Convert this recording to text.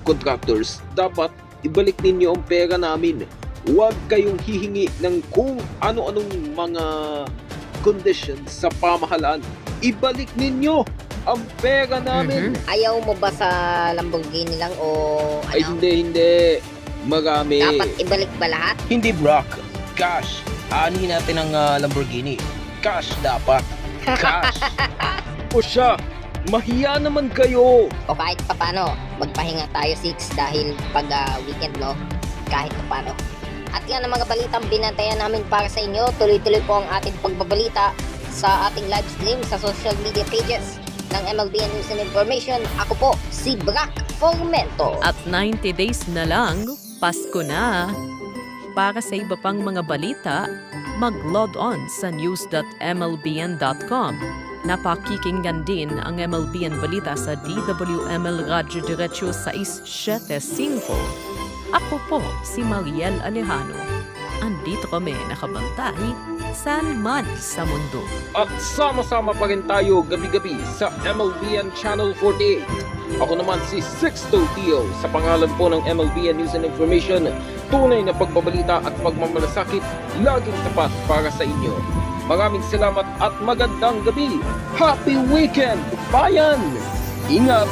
contractors, dapat ibalik ninyo ang pera namin. Huwag kayong hihingi ng kung ano-anong mga conditions sa pamahalaan. Ibalik ninyo ang pera namin. Ayaw mo ba sa Lamborghini lang o ano? Ay hindi. Marami. Dapat ibalik ba lahat? Hindi, Brock. Cash. Aanihin natin ang Lamborghini. Cash dapat. Cash. O siya, mahiya naman kayo. O kahit papano, magpahinga tayo 6 dahil pag weekend, no? Kahit papano. At yan ang mga balitang binantayan namin para sa inyo. Tuloy-tuloy po ang ating pagbabalita sa ating live stream sa social media pages ng MLBN News and Information. Ako po, si Brock Formento. At 90 days na lang, Pasko na. Para sa iba pang mga balita, mag-log on sa news.mlbn.com. Napakikinggan din ang MLBN Balita sa DWML Radyo Diretso 675. Ako po si Mariel Alejano. Andito kami nakabantay saan man sa mundo. At sama-sama pa rin tayo gabi-gabi sa MLBN Channel 48. Ako naman si Sixto Tio sa pangalan po ng MLBN News and Information. Tunay na pagbabalita at pagmamalasakit laging tapat para sa inyo. Maraming salamat at magandang gabi. Happy weekend, bayan! Ingat!